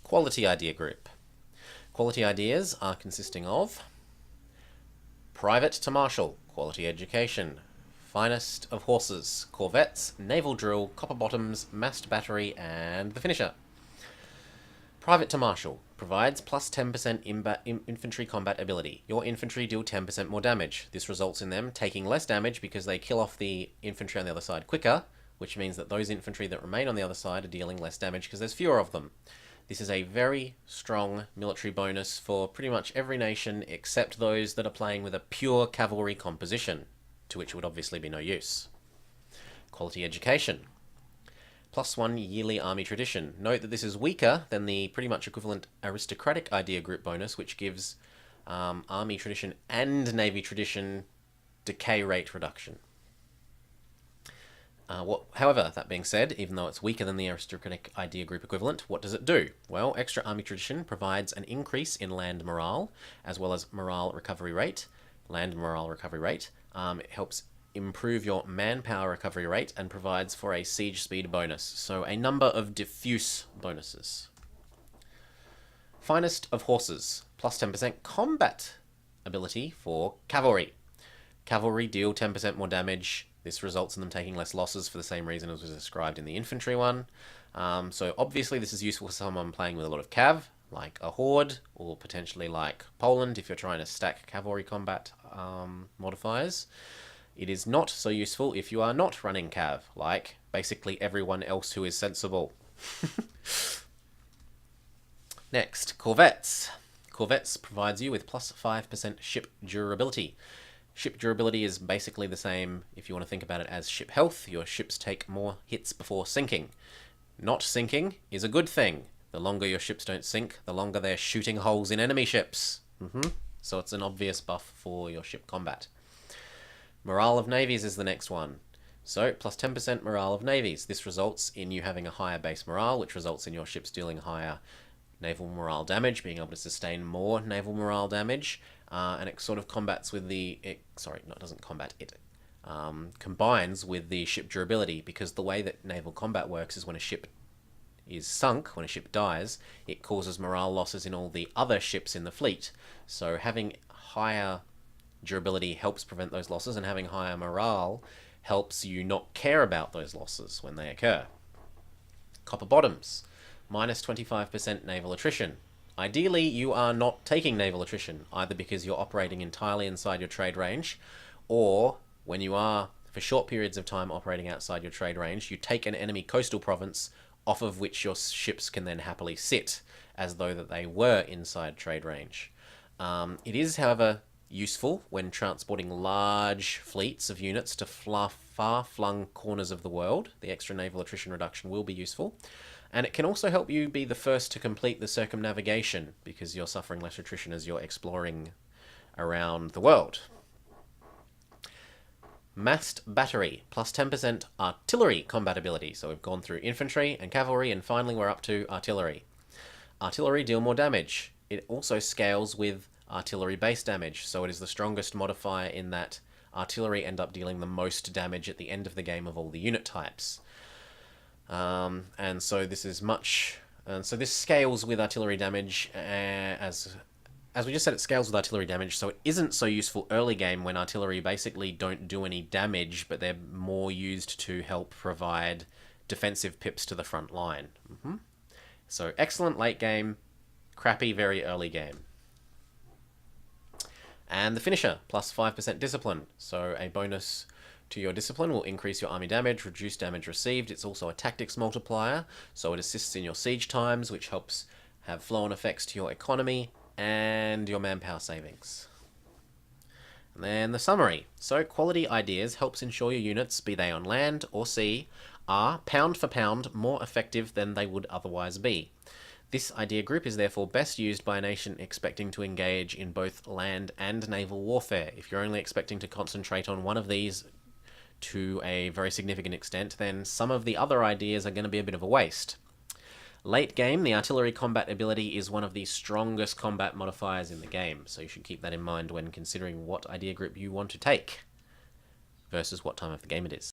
Quality idea group. Quality ideas are consisting of private to martial, quality education, finest of horses, corvettes, naval drill, copper bottoms, massed battery, and the finisher. Private to martial provides plus 10% infantry combat ability. Your infantry deal 10% more damage. This results in them taking less damage because they kill off the infantry on the other side quicker, which means that those infantry that remain on the other side are dealing less damage because there's fewer of them. This is a very strong military bonus for pretty much every nation except those that are playing with a pure cavalry composition, to which would obviously be no use. Quality education. +1 yearly army tradition. Note that this is weaker than the pretty much equivalent aristocratic idea group bonus, which gives army tradition and navy tradition decay rate reduction. However, that being said, even though it's weaker than the aristocratic idea group equivalent, what does it do? Well, extra army tradition provides an increase in land morale, as well as morale recovery rate. Land morale recovery rate. It helps improve your manpower recovery rate and provides for a siege speed bonus. So a number of diffuse bonuses. Finest of horses. Plus 10% combat ability for cavalry. Cavalry deal 10% more damage. This results in them taking less losses for the same reason as was described in the infantry one. So obviously this is useful for someone playing with a lot of cav, like a horde, or potentially like Poland if you're trying to stack cavalry combat modifiers. It is not so useful if you are not running cav, like basically everyone else who is sensible. Next, Corvettes. Corvettes provides you with plus 5% ship durability. Ship durability is basically the same if you want to think about it as ship health. Your ships take more hits before sinking. Not sinking is a good thing. The longer your ships don't sink, the longer they're shooting holes in enemy ships. So it's an obvious buff for your ship combat. Morale of navies is the next one. So plus 10% morale of navies. This results in you having a higher base morale, which results in your ships dealing higher naval morale damage, being able to sustain more naval morale damage. And it sort of combats with combines with the ship durability, because the way that naval combat works is when a ship is sunk, when a ship dies, it causes morale losses in all the other ships in the fleet. So having higher durability helps prevent those losses, and having higher morale helps you not care about those losses when they occur. Copper bottoms. Minus 25% naval attrition. Ideally, you are not taking naval attrition, either because you're operating entirely inside your trade range, or when you are, for short periods of time, operating outside your trade range, you take an enemy coastal province off of which your ships can then happily sit, as though that they were inside trade range. It is, however, useful when transporting large fleets of units to far-flung corners of the world. The extra naval attrition reduction will be useful. And it can also help you be the first to complete the circumnavigation, because you're suffering less attrition as you're exploring around the world. Massed battery, plus 10% artillery combat ability. So we've gone through infantry and cavalry, and finally we're up to artillery. Artillery deal more damage. It also scales with artillery base damage, so it is the strongest modifier in that artillery end up dealing the most damage at the end of the game of all the unit types. And so this is so this scales with artillery damage, as we just said, it scales with artillery damage, so it isn't so useful early game when artillery basically don't do any damage, but they're more used to help provide defensive pips to the front line. So excellent late game, crappy very early game. And the finisher, plus 5% discipline, so a bonus to your discipline will increase your army damage, reduce damage received. It's also a tactics multiplier, so it assists in your siege times, which helps have flow-on effects to your economy and your manpower savings. And then the summary. So quality ideas helps ensure your units, be they on land or sea, are pound for pound more effective than they would otherwise be. This idea group is therefore best used by a nation expecting to engage in both land and naval warfare. If you're only expecting to concentrate on one of these to a very significant extent, then some of the other ideas are going to be a bit of a waste. Late game, the artillery combat ability is one of the strongest combat modifiers in the game, so you should keep that in mind when considering what idea group you want to take versus what time of the game it is.